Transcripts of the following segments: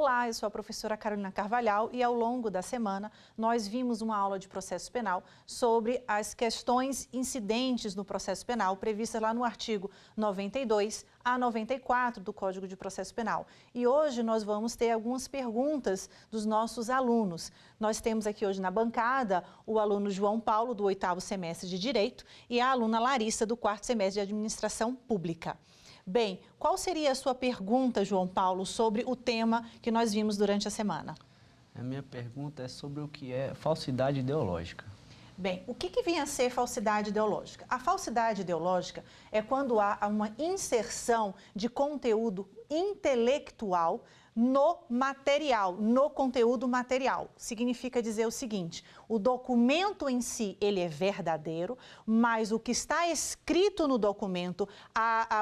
Olá, eu sou a professora Carolina Carvalhal e ao longo da semana nós vimos uma aula de processo penal sobre as questões incidentes no processo penal previstas lá no artigo 92 a 94 do Código de Processo Penal. E hoje nós vamos ter algumas perguntas dos nossos alunos. Nós temos aqui hoje na bancada o aluno João Paulo, do 8º semestre de Direito, e a aluna Larissa, do 4º semestre de Administração Pública. Bem, qual seria a sua pergunta, João Paulo, sobre o tema que nós vimos durante a semana? A minha pergunta é sobre o que é falsidade ideológica. Bem, o que vem a ser falsidade ideológica? A falsidade ideológica é quando há uma inserção de conteúdo intelectual no material, no conteúdo material. Significa dizer o seguinte: o documento em si, ele é verdadeiro, mas o que está escrito no documento,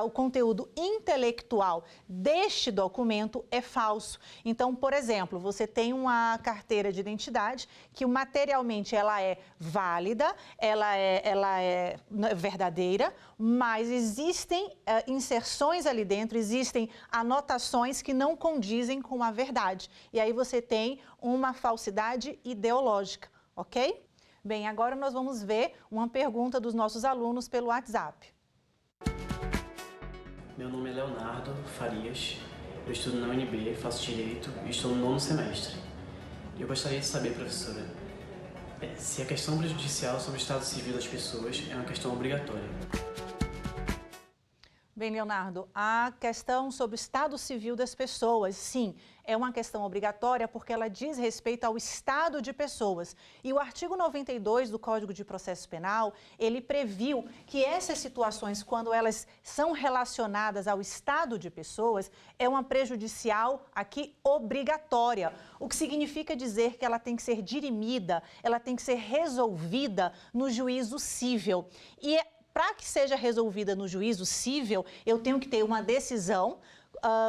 o conteúdo intelectual deste documento é falso. Então, por exemplo, você tem uma carteira de identidade que materialmente ela é válida, ela é verdadeira, mas existem inserções ali dentro, existem anotações que não condizem com a verdade. E aí você tem uma falsidade ideológica, ok? Bem, agora nós vamos ver uma pergunta dos nossos alunos pelo WhatsApp. Meu nome é Leonardo Farias, eu estudo na UNB, faço Direito e estou no 9º semestre. Eu gostaria de saber, professora, se a questão prejudicial sobre o estado civil das pessoas é uma questão obrigatória. Bem, Leonardo, a questão sobre o estado civil das pessoas, sim, é uma questão obrigatória porque ela diz respeito ao estado de pessoas. E o artigo 92 do Código de Processo Penal, ele previu que essas situações, quando elas são relacionadas ao estado de pessoas, é uma prejudicial aqui obrigatória, o que significa dizer que ela tem que ser dirimida, ela tem que ser resolvida no juízo cível. E para que seja resolvida no juízo cível, eu tenho que ter uma decisão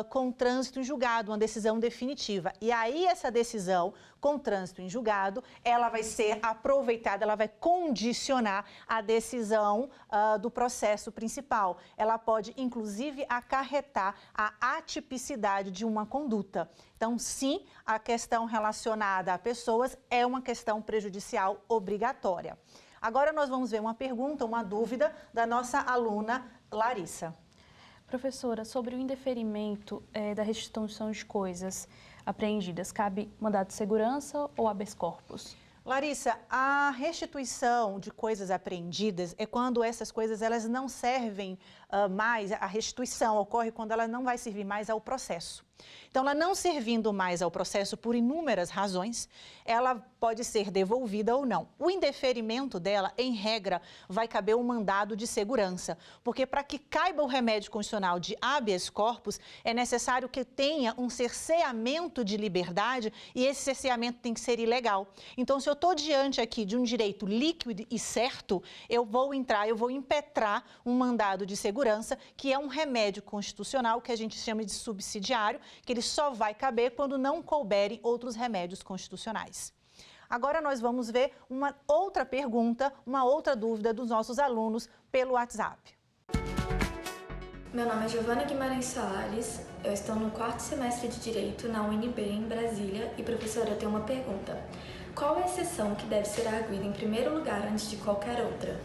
com trânsito em julgado, uma decisão definitiva. E aí essa decisão com trânsito em julgado, ela vai ser aproveitada, ela vai condicionar a decisão do processo principal. Ela pode, inclusive, acarretar a atipicidade de uma conduta. Então, sim, a questão relacionada a pessoas é uma questão prejudicial obrigatória. Agora nós vamos ver uma pergunta, uma dúvida da nossa aluna Larissa. Professora, sobre o indeferimento da restituição de coisas apreendidas, cabe mandado de segurança ou habeas corpus? Larissa, a restituição de coisas apreendidas é quando essas coisas elas não servem mais, a restituição ocorre quando ela não vai servir mais ao processo. Então, ela não servindo mais ao processo por inúmeras razões, ela pode ser devolvida ou não. O indeferimento dela, em regra, vai caber um mandado de segurança, porque para que caiba o remédio constitucional de habeas corpus, é necessário que tenha um cerceamento de liberdade e esse cerceamento tem que ser ilegal. Então, se eu estou diante aqui de um direito líquido e certo, eu vou impetrar um mandado de segurança, que é um remédio constitucional que a gente chama de subsidiário, que ele só vai caber quando não couberem outros remédios constitucionais. Agora nós vamos ver uma outra pergunta, uma outra dúvida dos nossos alunos pelo WhatsApp. Meu nome é Giovana Guimarães Soares, eu estou no 4º semestre de Direito na UNB em Brasília e, professora, eu tenho uma pergunta. Qual é a exceção que deve ser arguida em primeiro lugar antes de qualquer outra?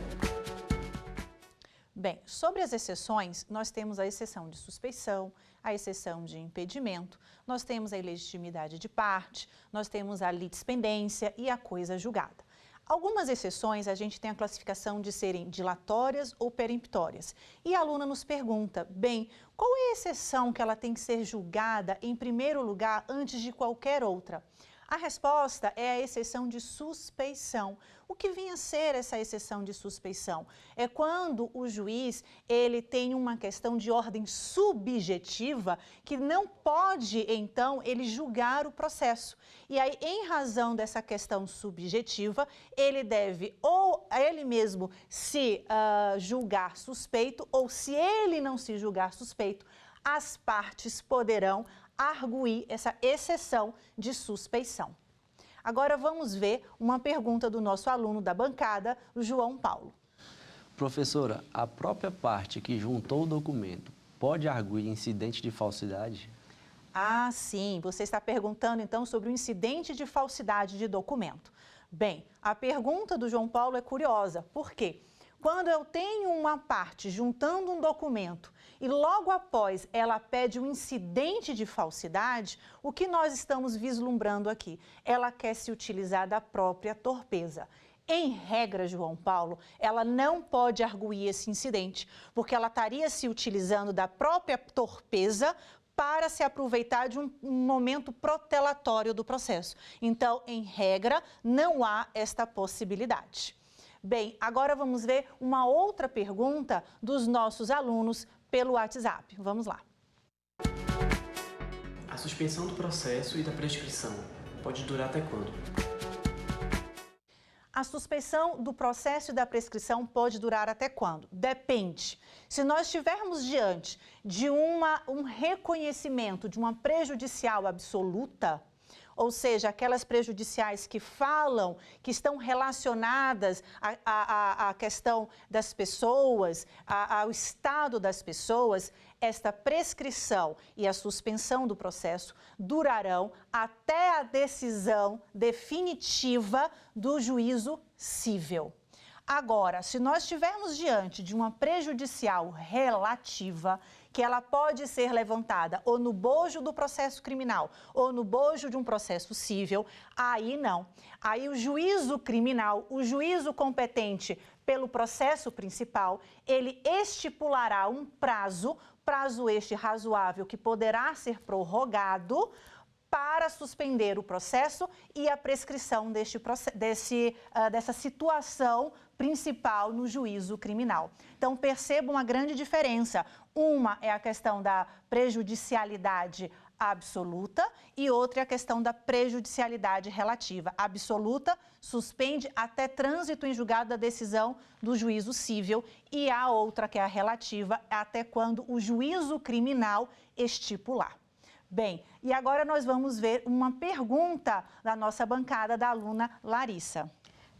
Bem, sobre as exceções, nós temos a exceção de suspeição, a exceção de impedimento, nós temos a ilegitimidade de parte, nós temos a litispendência e a coisa julgada. Algumas exceções a gente tem a classificação de serem dilatórias ou peremptórias. E a aluna nos pergunta, bem, qual é a exceção que ela tem que ser julgada em primeiro lugar antes de qualquer outra? A resposta é a exceção de suspeição. O que vem a ser essa exceção de suspeição? É quando o juiz ele tem uma questão de ordem subjetiva que não pode, então, ele julgar o processo. E aí, em razão dessa questão subjetiva, ele deve ou ele mesmo se julgar suspeito ou, se ele não se julgar suspeito, as partes poderão arguir essa exceção de suspeição. Agora vamos ver uma pergunta do nosso aluno da bancada, o João Paulo. Professora, a própria parte que juntou o documento pode arguir incidente de falsidade? Ah, sim. Você está perguntando, então, sobre o incidente de falsidade de documento. Bem, a pergunta do João Paulo é curiosa. Por quê? Quando eu tenho uma parte juntando um documento e logo após ela pede um incidente de falsidade, o que nós estamos vislumbrando aqui? Ela quer se utilizar da própria torpeza. Em regra, João Paulo, ela não pode arguir esse incidente, porque ela estaria se utilizando da própria torpeza para se aproveitar de um momento protelatório do processo. Então, em regra, não há esta possibilidade. Bem, agora vamos ver uma outra pergunta dos nossos alunos pelo WhatsApp. Vamos lá. A suspensão do processo e da prescrição pode durar até quando? A suspensão do processo e da prescrição pode durar até quando? Depende. Se nós estivermos diante de um reconhecimento de uma prejudicial absoluta, ou seja, aquelas prejudiciais que falam, que estão relacionadas à questão das pessoas, ao estado das pessoas, esta prescrição e a suspensão do processo durarão até a decisão definitiva do juízo cível. Agora, se nós estivermos diante de uma prejudicial relativa, que ela pode ser levantada ou no bojo do processo criminal ou no bojo de um processo cível, aí não. Aí o juízo criminal, o juízo competente pelo processo principal, ele estipulará um prazo este razoável que poderá ser prorrogado para suspender o processo e a prescrição dessa situação principal no juízo criminal. Então, percebam a grande diferença. Uma é a questão da prejudicialidade absoluta e outra é a questão da prejudicialidade relativa. A absoluta suspende até trânsito em julgado da decisão do juízo cível e a outra, que é a relativa, até quando o juízo criminal estipular. Bem, e agora nós vamos ver uma pergunta da nossa bancada, da aluna Larissa.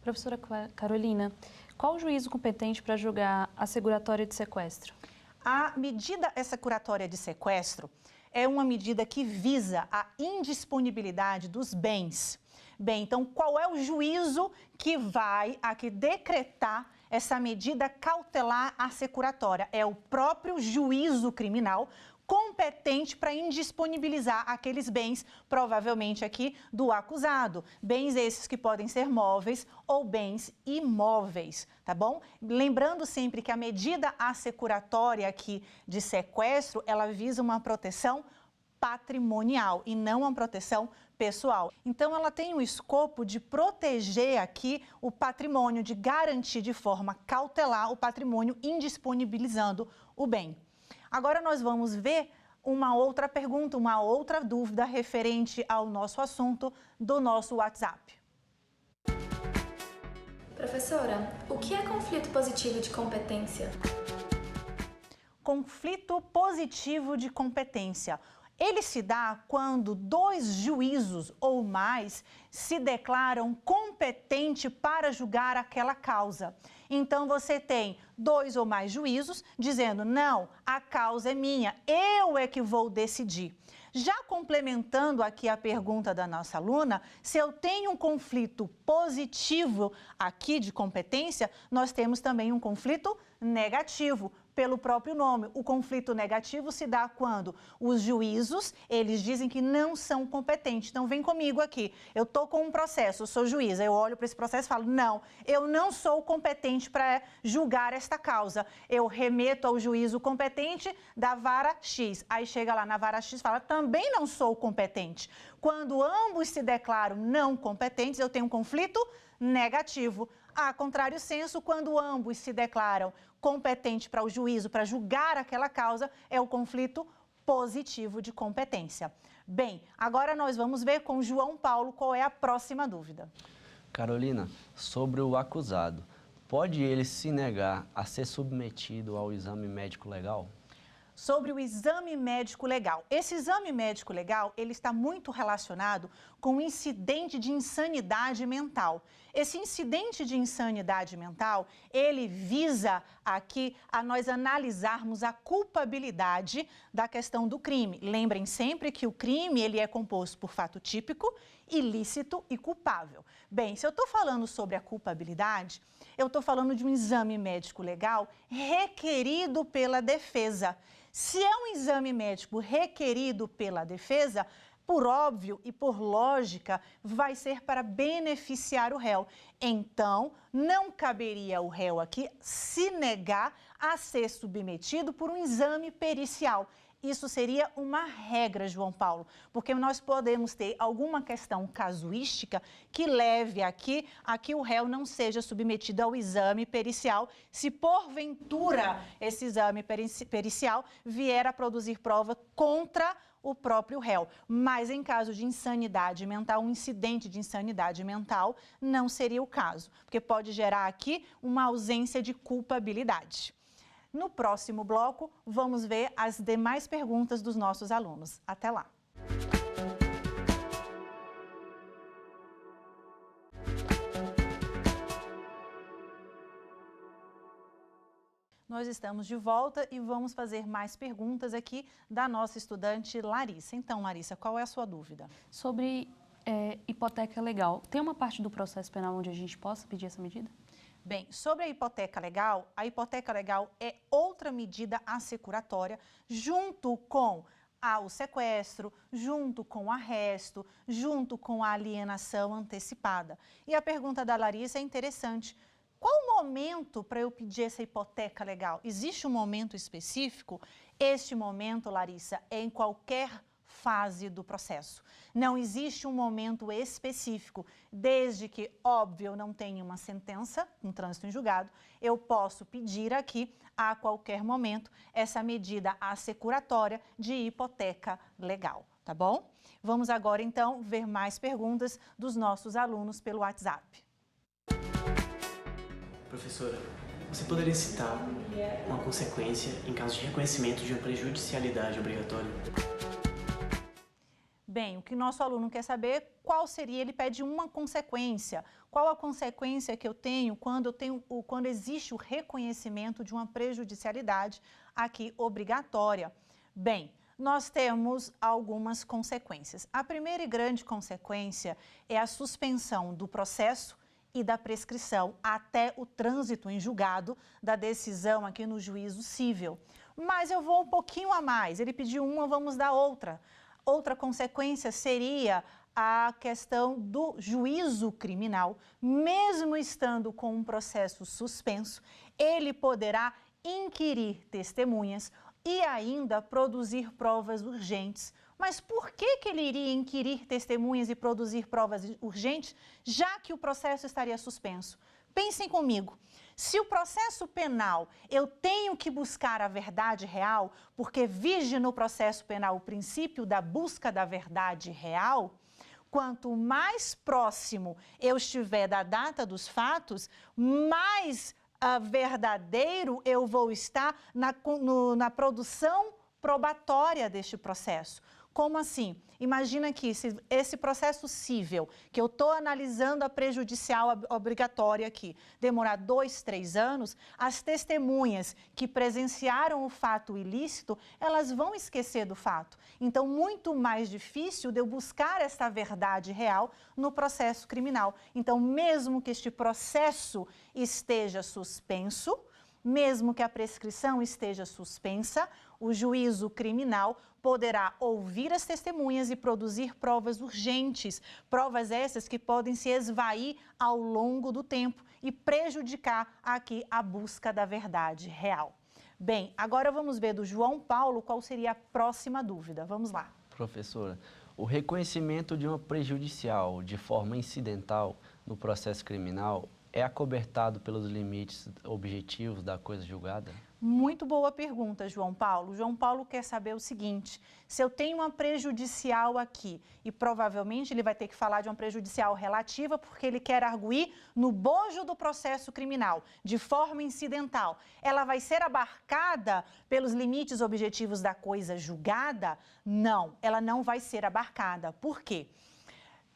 Professora Carolina, qual o juízo competente para julgar a seguratória de sequestro? A medida securatória de sequestro é uma medida que visa a indisponibilidade dos bens. Bem, então qual é o juízo que vai aqui decretar essa medida cautelar assecuratória? É o próprio juízo criminal competente para indisponibilizar aqueles bens, provavelmente aqui do acusado. Bens esses que podem ser móveis ou bens imóveis, tá bom? Lembrando sempre que a medida assecuratória aqui de sequestro, ela visa uma proteção patrimonial e não uma proteção pessoal. Então, ela tem o escopo de proteger aqui o patrimônio, de garantir de forma cautelar o patrimônio, indisponibilizando o bem. Agora nós vamos ver uma outra pergunta, uma outra dúvida referente ao nosso assunto do nosso WhatsApp. Professora, o que é conflito positivo de competência? Conflito positivo de competência. Ele se dá quando dois juízos ou mais se declaram competentes para julgar aquela causa. Então, você tem dois ou mais juízos dizendo, não, a causa é minha, eu é que vou decidir. Já complementando aqui a pergunta da nossa aluna, se eu tenho um conflito positivo aqui de competência, nós temos também um conflito negativo. Pelo próprio nome, o conflito negativo se dá quando os juízos, eles dizem que não são competentes. Então, vem comigo aqui, eu estou com um processo, eu sou juíza, eu olho para esse processo e falo, não, eu não sou competente para julgar esta causa. Eu remeto ao juízo competente da vara X. Aí chega lá na vara X e fala, também não sou competente. Quando ambos se declaram não competentes, eu tenho um conflito negativo. A contrário senso, quando ambos se declaram competentes para o juízo, para julgar aquela causa, é o conflito positivo de competência. Bem, agora nós vamos ver com João Paulo qual é a próxima dúvida. Carolina, sobre o acusado, pode ele se negar a ser submetido ao exame médico legal? Sobre o exame médico legal. Esse exame médico legal, ele está muito relacionado com o incidente de insanidade mental. Esse incidente de insanidade mental, ele visa aqui a nós analisarmos a culpabilidade da questão do crime. Lembrem sempre que o crime ele é composto por fato típico, ilícito e culpável. Bem, se eu estou falando sobre a culpabilidade, eu estou falando de um exame médico legal requerido pela defesa. Se é um exame médico requerido pela defesa, por óbvio e por lógica, vai ser para beneficiar o réu. Então, não caberia ao réu aqui se negar a ser submetido por um exame pericial. Isso seria uma regra, João Paulo, porque nós podemos ter alguma questão casuística que leve aqui a que o réu não seja submetido ao exame pericial, se porventura esse exame pericial vier a produzir prova contra o próprio réu. Mas em caso de insanidade mental, um incidente de insanidade mental, não seria o caso, porque pode gerar aqui uma ausência de culpabilidade. No próximo bloco, vamos ver as demais perguntas dos nossos alunos. Até lá! Nós estamos de volta e vamos fazer mais perguntas aqui da nossa estudante Larissa. Então, Larissa, qual é a sua dúvida? Sobre hipoteca legal, tem uma parte do processo penal onde a gente possa pedir essa medida? Bem, sobre a hipoteca legal é outra medida assecuratória junto com o sequestro, junto com o arresto, junto com a alienação antecipada. E a pergunta da Larissa é interessante. Qual o momento para eu pedir essa hipoteca legal? Existe um momento específico? Este momento, Larissa, é em qualquer fase do processo. Não existe um momento específico, desde que, óbvio, eu não tenha uma sentença, um trânsito em julgado, eu posso pedir aqui, a qualquer momento, essa medida assecuratória de hipoteca legal, tá bom? Vamos agora, então, ver mais perguntas dos nossos alunos pelo WhatsApp. Professora, você poderia citar uma consequência em caso de reconhecimento de uma prejudicialidade obrigatória? Bem, o que nosso aluno quer saber, qual seria, ele pede uma consequência. Qual a consequência que eu tenho quando existe o reconhecimento de uma prejudicialidade aqui obrigatória? Bem, nós temos algumas consequências. A primeira e grande consequência é a suspensão do processo e da prescrição até o trânsito em julgado da decisão aqui no juízo cível. Mas eu vou um pouquinho a mais, ele pediu uma, vamos dar outra. Outra consequência seria a questão do juízo criminal, mesmo estando com um processo suspenso, ele poderá inquirir testemunhas e ainda produzir provas urgentes. Mas por que ele iria inquirir testemunhas e produzir provas urgentes, já que o processo estaria suspenso? Pensem comigo, se o processo penal eu tenho que buscar a verdade real, porque vige no processo penal o princípio da busca da verdade real, quanto mais próximo eu estiver da data dos fatos, mais verdadeiro eu vou estar na produção probatória deste processo. Como assim? Imagina que se esse processo cível, que eu estou analisando a prejudicial obrigatória aqui, demorar 2, 3 anos, as testemunhas que presenciaram o fato ilícito, elas vão esquecer do fato. Então, muito mais difícil de eu buscar esta verdade real no processo criminal. Então, mesmo que este processo esteja suspenso, mesmo que a prescrição esteja suspensa, o juízo criminal poderá ouvir as testemunhas e produzir provas urgentes, provas essas que podem se esvair ao longo do tempo e prejudicar aqui a busca da verdade real. Bem, agora vamos ver do João Paulo qual seria a próxima dúvida. Vamos lá. Professora, o reconhecimento de uma prejudicial de forma incidental no processo criminal é acobertado pelos limites objetivos da coisa julgada? Muito boa pergunta, João Paulo. João Paulo quer saber o seguinte, se eu tenho uma prejudicial aqui, e provavelmente ele vai ter que falar de uma prejudicial relativa, porque ele quer arguir no bojo do processo criminal, de forma incidental, ela vai ser abarcada pelos limites objetivos da coisa julgada? Não, ela não vai ser abarcada. Por quê?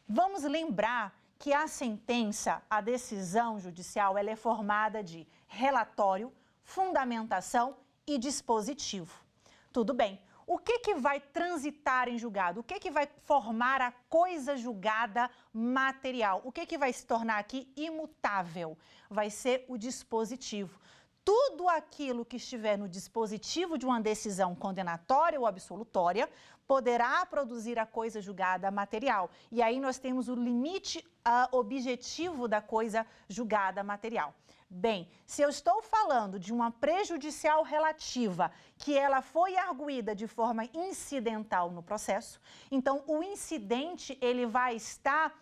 Vamos lembrar que a sentença, a decisão judicial, ela é formada de relatório, fundamentação e dispositivo. Tudo bem. O que vai transitar em julgado? O que vai formar a coisa julgada material? O que vai se tornar aqui imutável? Vai ser o dispositivo. Tudo aquilo que estiver no dispositivo de uma decisão condenatória ou absolutória poderá produzir a coisa julgada material. E aí nós temos o limite objetivo da coisa julgada material. Bem, se eu estou falando de uma prejudicial relativa, que ela foi arguída de forma incidental no processo, então o incidente ele vai estar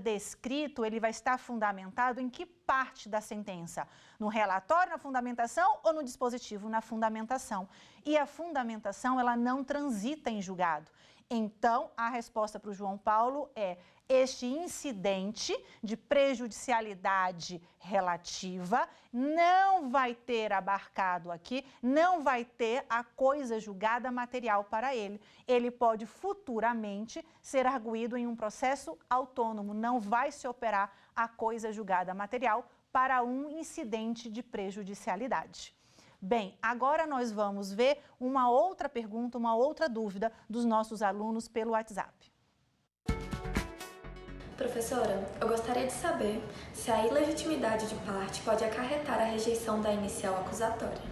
descrito, ele vai estar fundamentado em que parte da sentença? No relatório, na fundamentação ou no dispositivo? Na fundamentação. E a fundamentação, ela não transita em julgado. Então, a resposta para o João Paulo é: este incidente de prejudicialidade relativa não vai ter abarcado aqui, não vai ter a coisa julgada material para ele. Ele pode futuramente ser arguído em um processo autônomo, não vai se operar a coisa julgada material para um incidente de prejudicialidade. Bem, agora nós vamos ver uma outra pergunta, uma outra dúvida dos nossos alunos pelo WhatsApp. Professora, eu gostaria de saber se a ilegitimidade de parte pode acarretar a rejeição da inicial acusatória.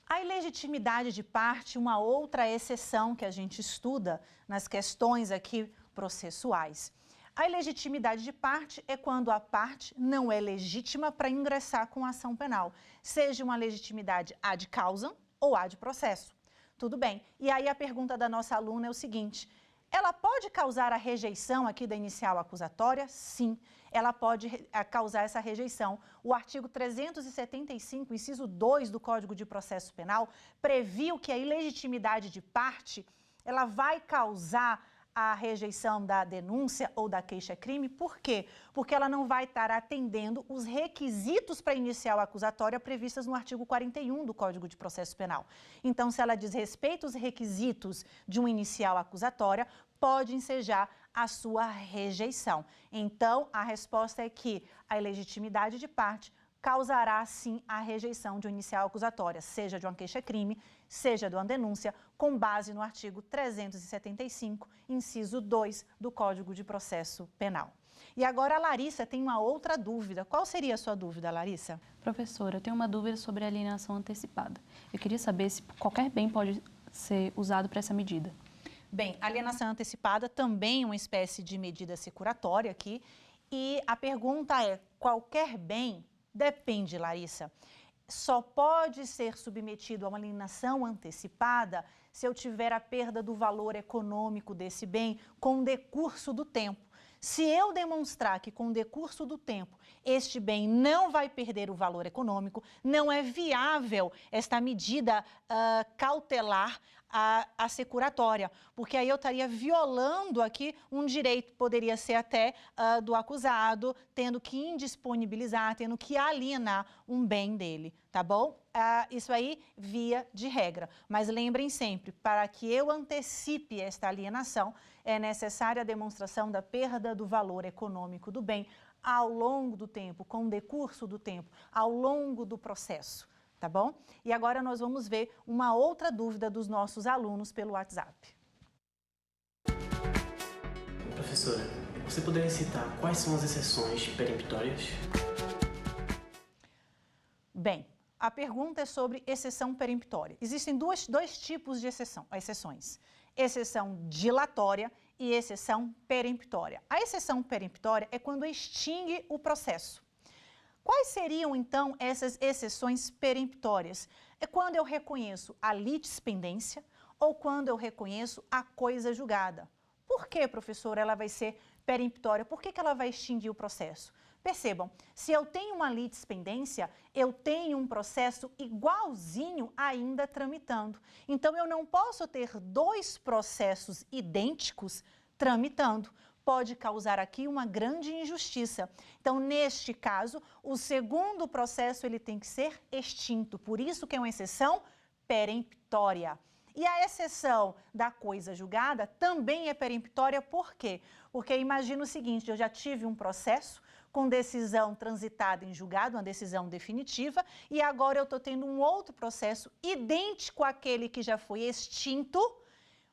A ilegitimidade de parte, uma outra exceção que a gente estuda nas questões aqui processuais. A ilegitimidade de parte é quando a parte não é legítima para ingressar com a ação penal, seja uma legitimidade ad causam ou ad processo. Tudo bem. E aí a pergunta da nossa aluna é o seguinte: ela pode causar a rejeição aqui da inicial acusatória? Sim, ela pode causar essa rejeição. O artigo 375, inciso 2 do Código de Processo Penal, previu que a ilegitimidade de parte, ela vai causar a rejeição da denúncia ou da queixa-crime. Por quê? Porque ela não vai estar atendendo os requisitos para inicial acusatória previstos no artigo 41 do Código de Processo Penal. Então, se ela desrespeita os requisitos de uma inicial acusatória, pode ensejar a sua rejeição. Então, a resposta é que a ilegitimidade de parte causará, sim, a rejeição de uma inicial acusatória, seja de uma queixa-crime, seja de uma denúncia, com base no artigo 375, inciso 2 do Código de Processo Penal. E agora a Larissa tem uma outra dúvida. Qual seria a sua dúvida, Larissa? Professora, eu tenho uma dúvida sobre a alienação antecipada. Eu queria saber se qualquer bem pode ser usado para essa medida. Bem, a alienação antecipada também é uma espécie de medida securatória aqui. E a pergunta é: qualquer bem? Depende, Larissa. Só pode ser submetido a uma alienação antecipada se eu tiver a perda do valor econômico desse bem com o decurso do tempo. Se eu demonstrar que com o decurso do tempo este bem não vai perder o valor econômico, não é viável esta medida cautelar assecuratória, porque aí eu estaria violando aqui um direito, poderia ser até do acusado, tendo que indisponibilizar, tendo que alienar um bem dele, tá bom? Isso aí via de regra. Mas lembrem sempre, para que eu antecipe esta alienação, é necessária a demonstração da perda do valor econômico do bem ao longo do tempo, com o decurso do tempo, ao longo do processo. Tá bom? E agora nós vamos ver uma outra dúvida dos nossos alunos pelo WhatsApp. Professora, você poderia citar quais são as exceções peremptórias? Bem, a pergunta é sobre exceção peremptória. Existem dois tipos de exceções. Exceção dilatória e exceção peremptória. A exceção peremptória é quando extingue o processo. Quais seriam, então, essas exceções peremptórias? É quando eu reconheço a litispendência ou quando eu reconheço a coisa julgada. Por que, professora, ela vai ser peremptória? Por que ela vai extinguir o processo? Percebam, se eu tenho uma litispendência, eu tenho um processo igualzinho ainda tramitando. Então, eu não posso ter dois processos idênticos tramitando. Pode causar aqui uma grande injustiça. Então, neste caso, o segundo processo ele tem que ser extinto. Por isso que é uma exceção peremptória. E a exceção da coisa julgada também é peremptória. Por quê? Porque imagina o seguinte: eu já tive um processo com decisão transitada em julgado, uma decisão definitiva, e agora eu estou tendo um outro processo idêntico àquele que já foi extinto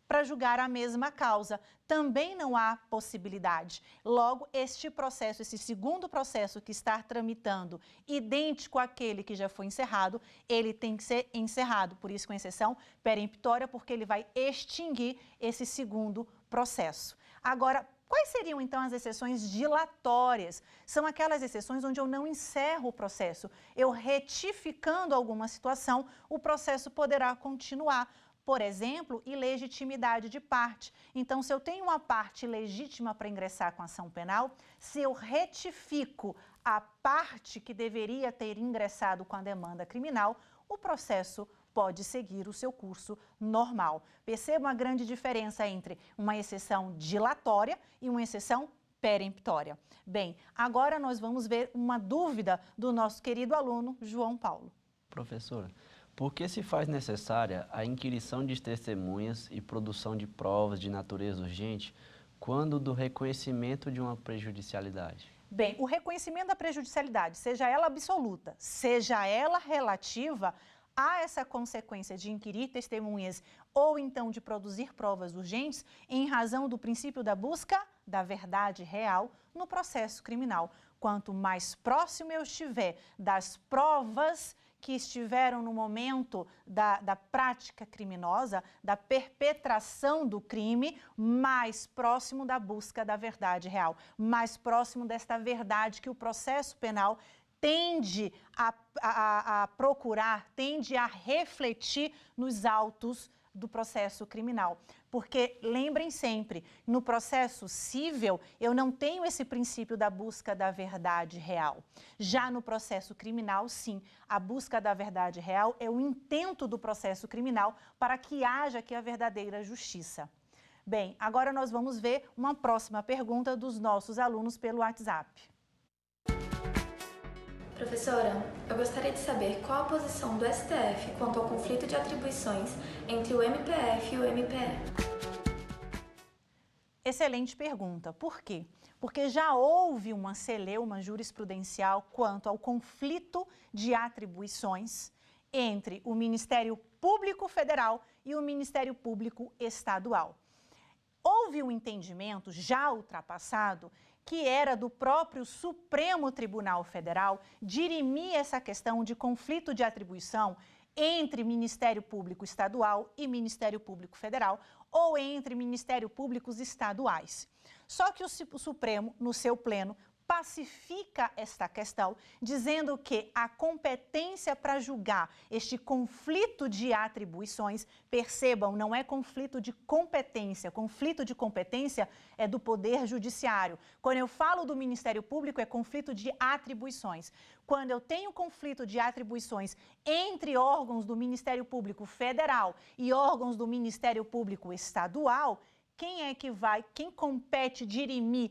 para julgar a mesma causa. Também não há possibilidade. Logo, este processo, esse segundo processo que está tramitando, idêntico àquele que já foi encerrado, ele tem que ser encerrado. Por isso, com exceção peremptória, porque ele vai extinguir esse segundo processo. Agora, quais seriam, então, as exceções dilatórias? São aquelas exceções onde eu não encerro o processo. Eu retificando alguma situação, o processo poderá continuar. Por exemplo, ilegitimidade de parte. Então, se eu tenho uma parte legítima para ingressar com ação penal, se eu retifico a parte que deveria ter ingressado com a demanda criminal, o processo pode seguir o seu curso normal. Perceba a grande diferença entre uma exceção dilatória e uma exceção peremptória. Bem, agora nós vamos ver uma dúvida do nosso querido aluno João Paulo. Professora, por que se faz necessária a inquirição de testemunhas e produção de provas de natureza urgente quando do reconhecimento de uma prejudicialidade? Bem, o reconhecimento da prejudicialidade, seja ela absoluta, seja ela relativa, há essa consequência de inquirir testemunhas ou então de produzir provas urgentes em razão do princípio da busca da verdade real no processo criminal. Quanto mais próximo eu estiver das provas que estiveram no momento da prática criminosa, da perpetração do crime, mais próximo da busca da verdade real, mais próximo desta verdade que o processo penal tende a procurar, tende a refletir nos autos do processo criminal. Porque, lembrem sempre, no processo cível, eu não tenho esse princípio da busca da verdade real. Já no processo criminal, sim, a busca da verdade real é o intento do processo criminal para que haja aqui a verdadeira justiça. Bem, agora nós vamos ver uma próxima pergunta dos nossos alunos pelo WhatsApp. Professora, eu gostaria de saber qual a posição do STF quanto ao conflito de atribuições entre o MPF e o MPE. Excelente pergunta. Por quê? Porque já houve uma celeuma jurisprudencial quanto ao conflito de atribuições entre o Ministério Público Federal e o Ministério Público Estadual. Houve um entendimento já ultrapassado que era do próprio Supremo Tribunal Federal dirimir essa questão de conflito de atribuição entre Ministério Público Estadual e Ministério Público Federal ou entre Ministérios Públicos Estaduais. Só que o Supremo, no seu pleno, pacifica esta questão, dizendo que a competência para julgar este conflito de atribuições, percebam, não é conflito de competência é do Poder Judiciário. Quando eu falo do Ministério Público, é conflito de atribuições. Quando eu tenho conflito de atribuições entre órgãos do Ministério Público Federal e órgãos do Ministério Público Estadual, quem compete dirimir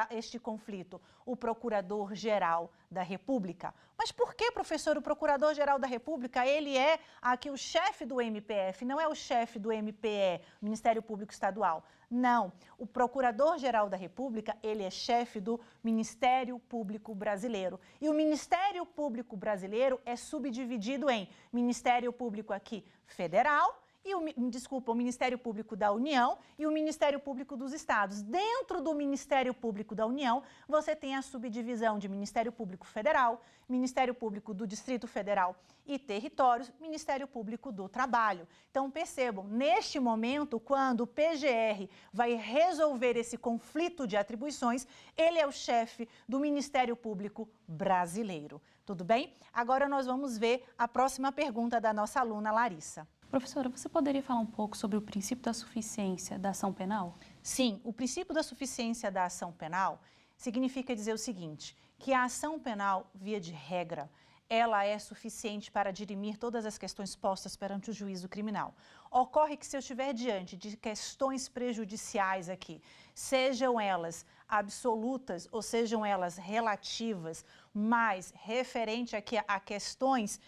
este conflito? O Procurador-Geral da República. Mas por que, professor, o Procurador-Geral da República, ele é aqui o chefe do MPF, não é o chefe do MPE, Ministério Público Estadual? Não, o Procurador-Geral da República, ele é chefe do Ministério Público Brasileiro. E o Ministério Público Brasileiro é subdividido em Ministério Público aqui federal, o Ministério Público da União e o Ministério Público dos Estados. Dentro do Ministério Público da União, você tem a subdivisão de Ministério Público Federal, Ministério Público do Distrito Federal e Territórios, Ministério Público do Trabalho. Então, percebam, neste momento, quando o PGR vai resolver esse conflito de atribuições, ele é o chefe do Ministério Público Brasileiro. Tudo bem? Agora nós vamos ver a próxima pergunta da nossa aluna Larissa. Professora, você poderia falar um pouco sobre o princípio da suficiência da ação penal? Sim, o princípio da suficiência da ação penal significa dizer o seguinte, que a ação penal, via de regra, ela é suficiente para dirimir todas as questões postas perante o juízo criminal. Ocorre que se eu estiver diante de questões prejudiciais aqui, sejam elas absolutas ou sejam elas relativas, mas referente aqui a questões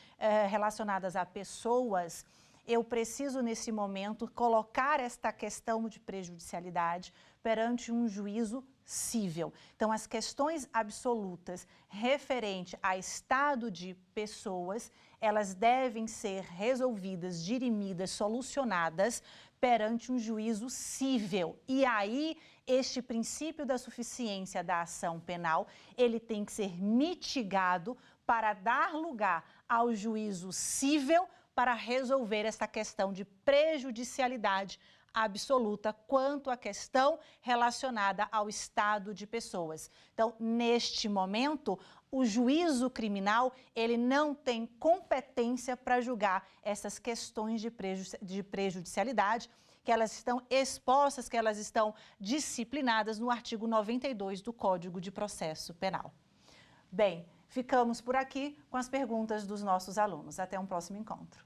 relacionadas a pessoas, eu preciso, nesse momento, colocar esta questão de prejudicialidade perante um juízo cível. Então, as questões absolutas referente a estado de pessoas, elas devem ser resolvidas, dirimidas, solucionadas perante um juízo cível. E aí, este princípio da suficiência da ação penal, ele tem que ser mitigado para dar lugar ao juízo cível para resolver essa questão de prejudicialidade absoluta quanto à questão relacionada ao estado de pessoas. Então, neste momento, o juízo criminal, ele não tem competência para julgar essas questões de prejudicialidade, que elas estão expostas, que elas estão disciplinadas no artigo 92 do Código de Processo Penal. Bem, ficamos por aqui com as perguntas dos nossos alunos. Até um próximo encontro.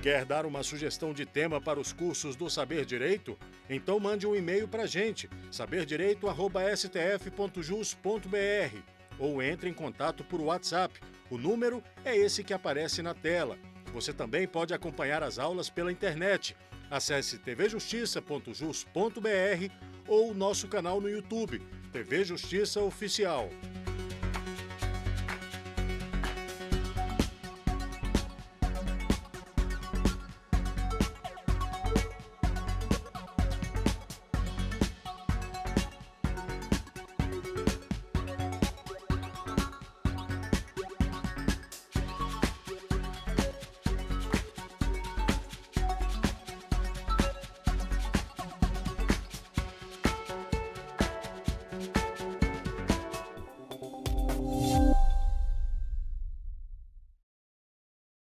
Quer dar uma sugestão de tema para os cursos do Saber Direito? Então mande um e-mail para a gente, saberdireito@stf.jus.br, ou entre em contato por WhatsApp. O número é esse que aparece na tela. Você também pode acompanhar as aulas pela internet. Acesse tvjustiça.jus.br ou nosso canal no YouTube, TV Justiça Oficial.